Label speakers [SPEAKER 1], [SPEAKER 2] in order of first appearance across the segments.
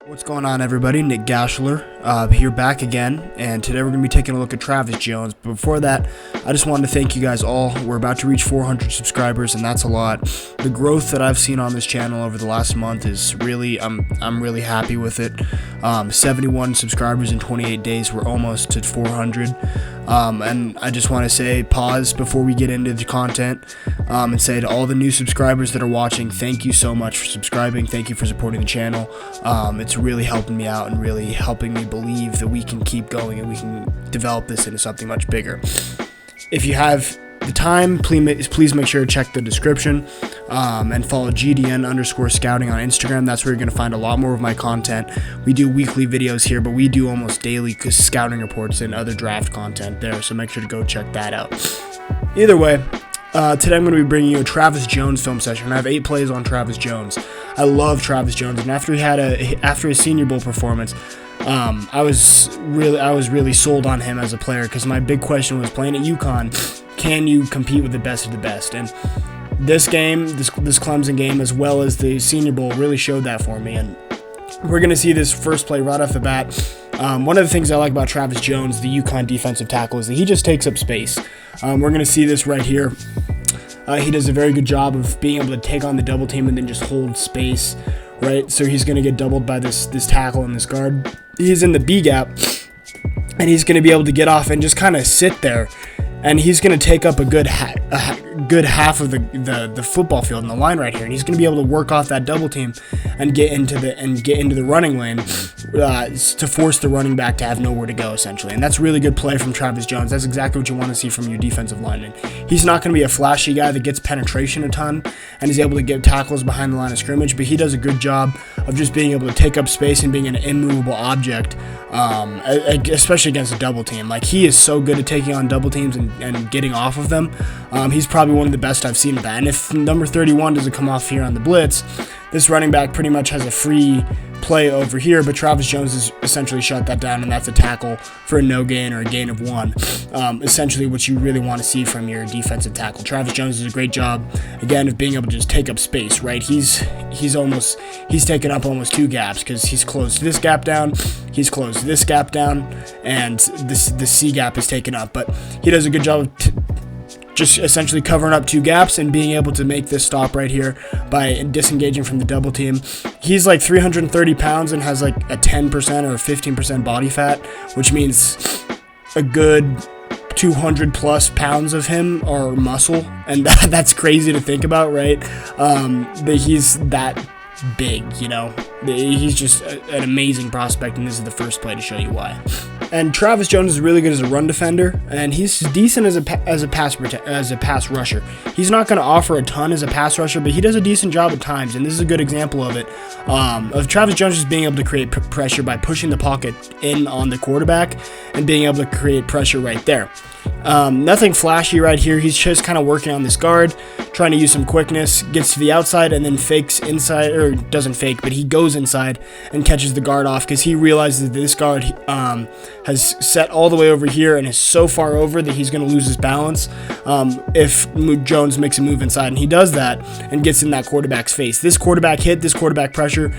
[SPEAKER 1] What's going on, everybody? Nick Gaschler here back again, and today we're going to be taking a look at Travis Jones. But before that, I just wanted to thank you guys all. We're about to reach 400 subscribers, and that's a lot. The growth that I've seen on this channel over the last month is really, I'm really happy with it. 71 subscribers in 28 days. We're almost to 400. And I just want to say pause before we get into the content and say to all the new subscribers that are watching, thank you so much for subscribing. Thank you for supporting the channel. It's really helping me out and really helping me believe that we can keep going and we can develop this into something much bigger. If you have the time, please make sure to check the description and follow GDN_scouting on Instagram. That's where you're going to find a lot more of my content. We do weekly videos here, but we do almost daily scouting reports and other draft content there, so make sure to go check that out. Either way, today I'm going to be bringing you a Travis Jones film session. I have 8 plays on Travis Jones. I love Travis Jones, and after his Senior Bowl performance, I was really sold on him as a player, because my big question was, playing at UConn, can you compete with the best of the best? And this game, this Clemson game, as well as the Senior Bowl, really showed that for me. And we're going to see this first play right off the bat. One of the things I like about Travis Jones, the UConn defensive tackle, is that he just takes up space. We're going to see this right here. He does a very good job of being able to take on the double team and then just hold space, right? So he's going to get doubled by this tackle and this guard. He's in the B gap, and he's going to be able to get off and just kind of sit there. And he's going to take up a good half of the football field in the line right here, and he's going to be able to work off that double team and get into the running lane to force the running back to have nowhere to go, essentially. And that's really good play from Travis Jones. That's exactly what you want to see from your defensive lineman. He's not going to be a flashy guy that gets penetration a ton and is able to get tackles behind the line of scrimmage, but he does a good job of just being able to take up space and being an immovable object, especially against a double team. Like, he is so good at taking on double teams and getting off of them. He's probably one of the best I've seen at that. And if number 31 doesn't come off here on the blitz, this running back pretty much has a free play over here, but Travis Jones has essentially shut that down, and that's a tackle for a no gain or a gain of 1. Essentially what you really want to see from your defensive tackle. Travis Jones does a great job, again, of being able to just take up space, right? He's taken up almost 2 gaps, because he's closed this gap down, he's closed this gap down, and the C gap is taken up. But he does a good job of just essentially covering up 2 gaps and being able to make this stop right here by disengaging from the double team. He's like 330 pounds and has like a 10% or 15% body fat, which means a good 200 plus pounds of him are muscle, and that's crazy to think about, right? That he's that big, you know. He's just an amazing prospect, and this is the first play to show you why. And Travis Jones is really good as a run defender, and he's decent as a pass rusher. He's not going to offer a ton as a pass rusher, but he does a decent job at times, and this is a good example of it. Of Travis Jones just being able to create pressure by pushing the pocket in on the quarterback and being able to create pressure right there. Nothing flashy right here. He's just kind of working on this guard, trying to use some quickness, gets to the outside and then fakes inside, or doesn't fake, but he goes inside and catches the guard off, because he realizes that this guard has set all the way over here and is so far over that he's going to lose his balance if Jones makes a move inside, and he does that and gets in that quarterback's face. This quarterback hit, this quarterback pressure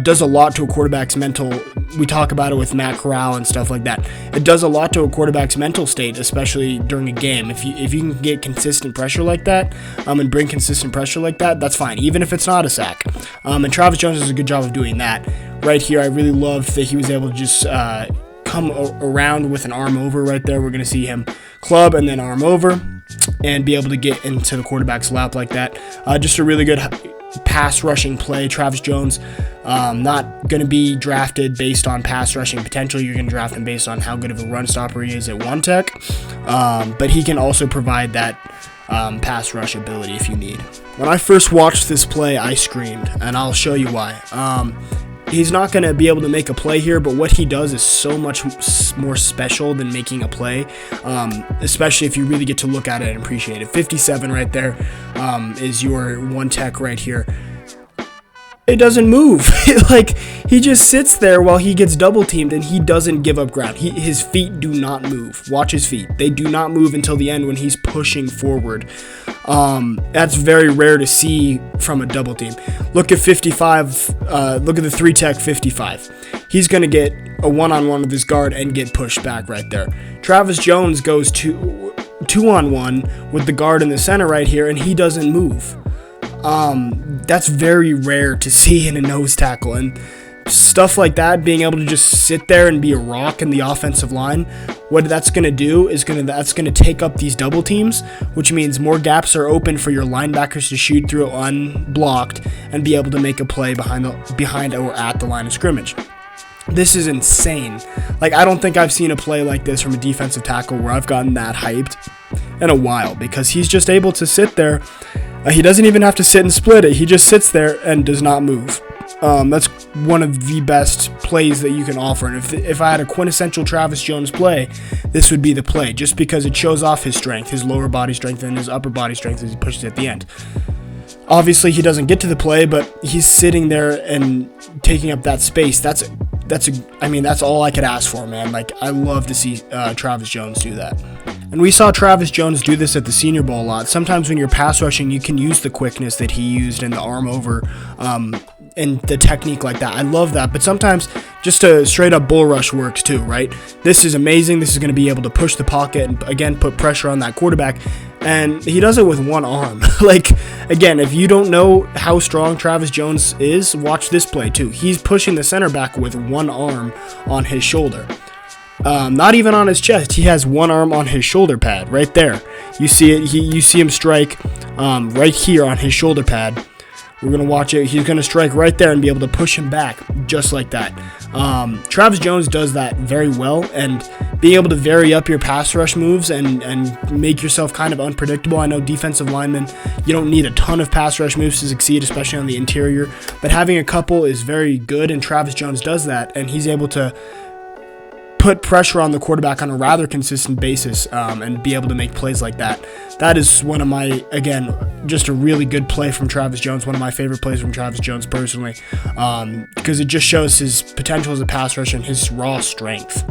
[SPEAKER 1] does a lot to a quarterback's mental. We talk about it with Matt Corral and stuff like that. It does a lot to a quarterback's mental state, especially during a game. If you can get consistent pressure like that and bring consistent pressure like that, that's fine, even if it's not a sack. And Travis Jones does a good job of doing that. Right here, I really loved that he was able to just come around with an arm over right there. We're going to see him club and then arm over and be able to get into the quarterback's lap like that. Just a really good pass rushing play. Travis Jones, not going to be drafted based on pass rushing potential. You're going to draft him based on how good of a run stopper he is at one tech, but he can also provide that pass rush ability if you need. When I first watched this play, I screamed, and I'll show you why. He's not going to be able to make a play here, but what he does is so much more special than making a play, especially if you really get to look at it and appreciate it. 57 right there is your one tech right here. it doesn't move. Like, he just sits there while he gets double teamed, and he doesn't give up ground. His feet do not move. Watch his feet. They do not move until the end when he's pushing forward. That's very rare to see from a double team. Look at 55. Look at the 3-tech 55. He's going to get a one-on-one with his guard and get pushed back right there. Travis Jones goes to two-on-one with the guard in the center right here, and he doesn't move. That's very rare to see in a nose tackle, and stuff like that, being able to just sit there and be a rock in the offensive line, what that's going to do is that's going to take up these double teams, which means more gaps are open for your linebackers to shoot through unblocked and be able to make a play behind or at the line of scrimmage. This is insane. Like, I don't think I've seen a play like this from a defensive tackle where I've gotten that hyped in a while, because he's just able to sit there. He doesn't even have to sit and split it. He just sits there and does not move. That's one of the best plays that you can offer. And if I had a quintessential Travis Jones play, this would be the play, just because it shows off his strength, his lower body strength and his upper body strength as he pushes at the end. Obviously, he doesn't get to the play, but he's sitting there and taking up that space. That's all I could ask for, man. Like, I love to see Travis Jones do that. And we saw Travis Jones do this at the Senior Bowl a lot. Sometimes when you're pass rushing, you can use the quickness that he used and the arm over and the technique like that. I love that. But sometimes just a straight up bull rush works too, right? This is amazing. This is going to be able to push the pocket and, again, put pressure on that quarterback. And he does it with one arm. Like, again, if you don't know how strong Travis Jones is, watch this play too. He's pushing the center back with one arm on his shoulder. Not even on his chest. He has one arm on his shoulder pad right there. You see it. You see him strike right here on his shoulder pad. We're going to watch it. He's going to strike right there and be able to push him back just like that. Travis Jones does that very well, and being able to vary up your pass rush moves and make yourself kind of unpredictable. I know defensive linemen, you don't need a ton of pass rush moves to succeed, especially on the interior, but having a couple is very good, and Travis Jones does that, and he's able to put pressure on the quarterback on a rather consistent basis and be able to make plays like that. That is one of my, again, just a really good play from Travis Jones, one of my favorite plays from Travis Jones personally, because it just shows his potential as a pass rusher and his raw strength.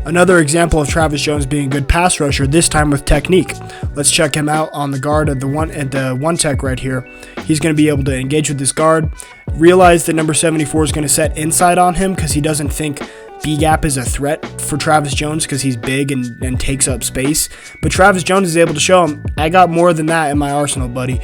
[SPEAKER 1] Another example of Travis Jones being a good pass rusher, this time with technique. Let's check him out on the guard at the one tech right here. He's going to be able to engage with this guard, realize that number 74 is going to set inside on him because he doesn't think B-gap is a threat for Travis Jones because he's big and takes up space. But Travis Jones is able to show him, I got more than that in my arsenal, buddy.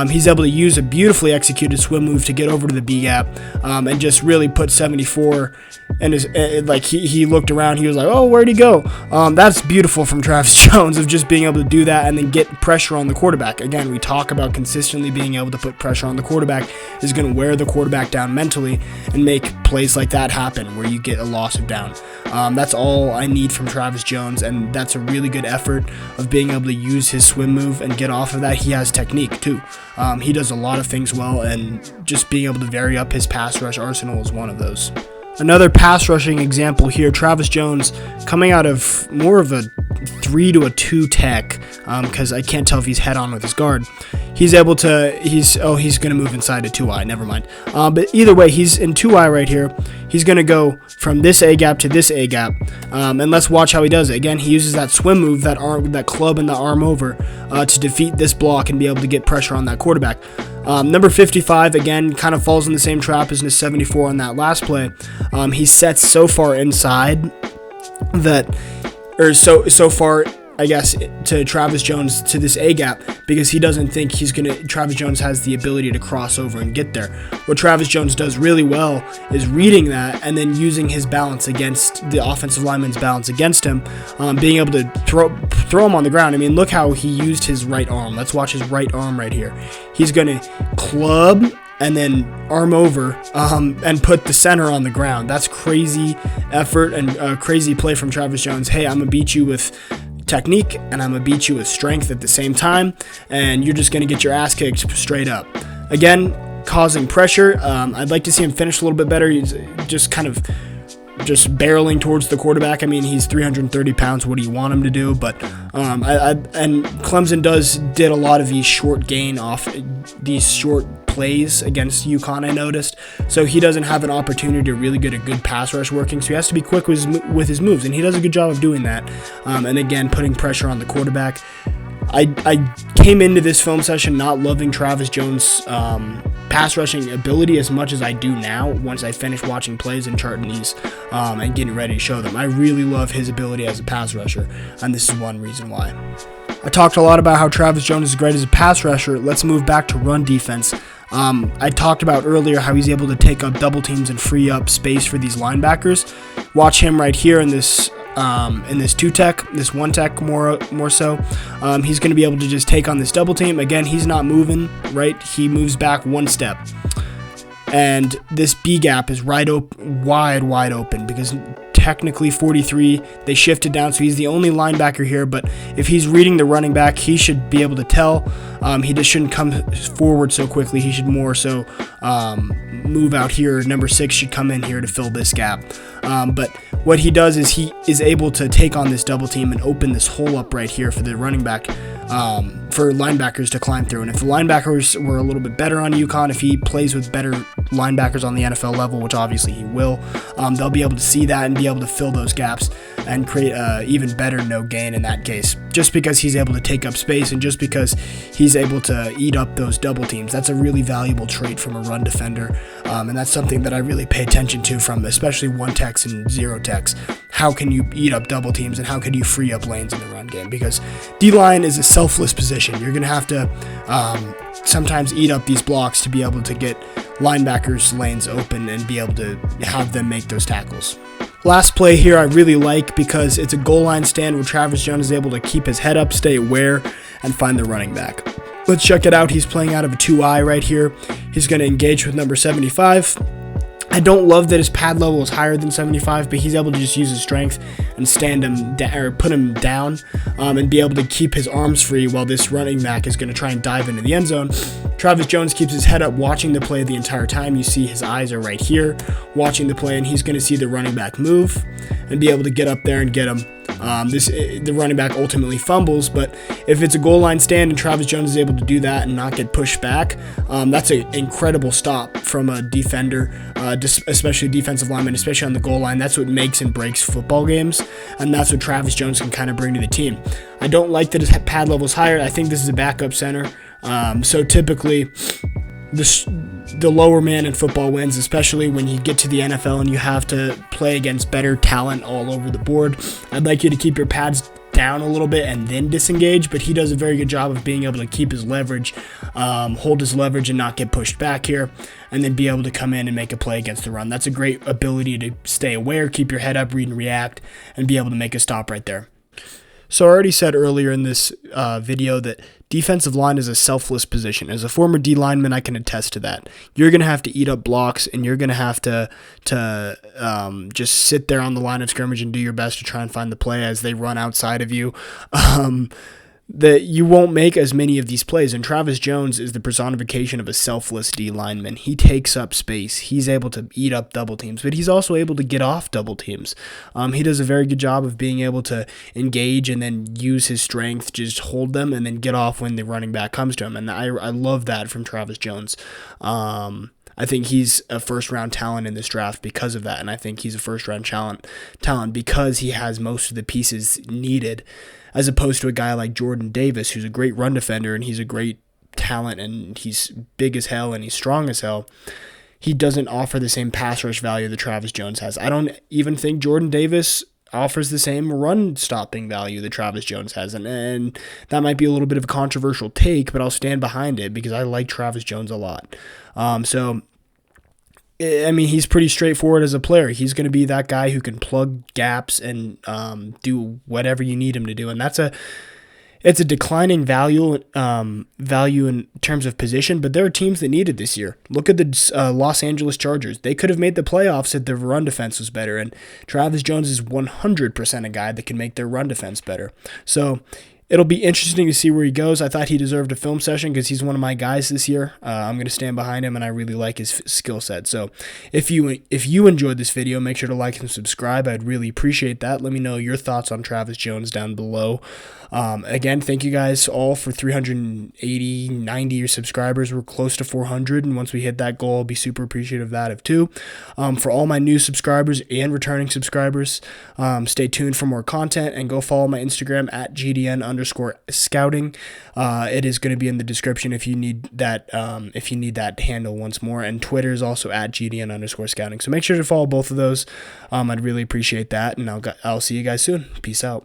[SPEAKER 1] He's able to use a beautifully executed swim move to get over to the B-gap and just really put 74 and he looked around, he was like, oh, where'd he go? That's beautiful from Travis Jones, of just being able to do that and then get pressure on the quarterback. Again, we talk about consistently being able to put pressure on the quarterback is going to wear the quarterback down mentally and make plays like that happen where you get a loss of down. That's all I need from Travis Jones, and that's a really good effort of being able to use his swim move and get off of that. He has technique too. He does a lot of things well, and just being able to vary up his pass rush arsenal is one of those. Another pass rushing example here, Travis Jones coming out of more of a 3 to a 2 tech, because I can't tell if he's head on with his guard. He's able to, he's going to move inside a 2-eye, never mind. But either way, he's in 2-eye right here. He's going to go from this A-gap to this A-gap, and let's watch how he does it. Again, he uses that swim move, that club and the arm over to defeat this block and be able to get pressure on that quarterback. Number 55, again, kind of falls in the same trap as his 74 on that last play. He sets so far inside so far, I guess, to Travis Jones to this A-gap because he doesn't think Travis Jones has the ability to cross over and get there. What Travis Jones does really well is reading that and then using his balance against the offensive lineman's balance against him, being able to throw him on the ground. I mean, look how he used his right arm. Let's watch his right arm right here. He's going to club and then arm over and put the center on the ground. That's crazy effort and crazy play from Travis Jones. Hey, I'm going to beat you with technique and I'm going to beat you with strength at the same time, and you're just going to get your ass kicked straight up. Again, causing pressure. I'd like to see him finish a little bit better. He's just kind of just barreling towards the quarterback. I mean, he's 330 pounds. What do you want him to do? But and Clemson did a lot of these short these short plays against UConn, I noticed. So he doesn't have an opportunity to really get a good pass rush working. So he has to be quick with his moves, and he does a good job of doing that. And again, putting pressure on the quarterback. I came into this film session not loving Travis Jones' pass rushing ability as much as I do now once I finish watching plays and charting these and getting ready to show them. I really love his ability as a pass rusher, and this is one reason why. I talked a lot about how Travis Jones is great as a pass rusher. Let's move back to run defense. I talked about earlier how he's able to take up double teams and free up space for these linebackers. Watch him right here in this two-tech, this one-tech more so. He's going to be able to just take on this double team. Again, he's not moving, right? He moves back one step. And this B gap is wide open because technically 43, they shifted down, so he's the only linebacker here, but if he's reading the running back, he should be able to tell. He just shouldn't come forward so quickly. He should more so move out here. Number 6 should come in here to fill this gap. But what he does is he is able to take on this double team and open this hole up right here for the running back, for linebackers to climb through. And if the linebackers were a little bit better on UConn, if he plays with better linebackers on the NFL level, which obviously he will, they'll be able to see that and be able to fill those gaps and create even better no gain in that case, just because he's able to take up space and just because he's able to eat up those double teams. That's a really valuable trait from a run defender, and that's something that I really pay attention to from especially one techs and zero techs. How can you eat up double teams and how can you free up lanes in the run game? Because D-line is a selfless position. You're going to have to sometimes eat up these blocks to be able to get linebackers' lanes open and be able to have them make those tackles. Last play here I really like because it's a goal line stand where Travis Jones is able to keep his head up, stay aware, and find the running back. Let's check it out. He's playing out of a 2-eye right here. He's going to engage with number 75. I don't love that his pad level is higher than 75, but he's able to just use his strength and stand him down, or put him down, and be able to keep his arms free while this running back is going to try and dive into the end zone. Travis Jones keeps his head up watching the play the entire time. You see his eyes are right here watching the play, and he's going to see the running back move and be able to get up there and get him. The running back ultimately fumbles, but if it's a goal line stand and Travis Jones is able to do that and not get pushed back, that's an incredible stop from a defender, especially defensive lineman, especially on the goal line. That's what makes and breaks football games, and that's what Travis Jones can kind of bring to the team. I don't like that his pad level is higher. I think this is a backup center, so typically the lower man in football wins, especially when you get to the NFL and you have to play against better talent all over the board. I'd like you to keep your pads down a little bit and then disengage, but he does a very good job of being able to keep his leverage, hold his leverage and not get pushed back here, and then be able to come in and make a play against the run. That's a great ability to stay aware, keep your head up, read and react, and be able to make a stop right there. So I already said earlier in this video that defensive line is a selfless position. As a former D lineman, I can attest to that. You're going to have to eat up blocks, and you're going to have to just sit there on the line of scrimmage and do your best to try and find the play as they run outside of you. That you won't make as many of these plays, and Travis Jones is the personification of a selfless D lineman. He takes up space. He's able to eat up double teams, but he's also able to get off double teams. He does a very good job of being able to engage and then use his strength, just hold them, and then get off when the running back comes to him, and I love that from Travis Jones. I think he's a first-round talent in this draft because of that, and I think he's a first-round talent because he has most of the pieces needed, as opposed to a guy like Jordan Davis, who's a great run defender, and he's a great talent, and he's big as hell, and he's strong as hell. He doesn't offer the same pass rush value that Travis Jones has. I don't even think Jordan Davis offers the same run-stopping value that Travis Jones has, and that might be a little bit of a controversial take, but I'll stand behind it because I like Travis Jones a lot. He's pretty straightforward as a player. He's going to be that guy who can plug gaps and do whatever you need him to do, and it's a declining value in terms of position, but there are teams that need it this year. Look at the Los Angeles Chargers. They could have made the playoffs if their run defense was better, and Travis Jones is 100% a guy that can make their run defense better. So it'll be interesting to see where he goes. I thought he deserved a film session because he's one of my guys this year. I'm going to stand behind him, and I really like his skill set. So if you enjoyed this video, make sure to like and subscribe. I'd really appreciate that. Let me know your thoughts on Travis Jones down below. Again, thank you guys all for 380, 90 subscribers. We're close to 400, and once we hit that goal, I'll be super appreciative of that too. For all my new subscribers and returning subscribers, stay tuned for more content, and go follow my Instagram at GDN_scouting. It is going to be in the description if you need that handle once more, and Twitter is also at GDN_scouting. So make sure to follow both of those. I'd really appreciate that, and I'll see you guys soon. Peace out.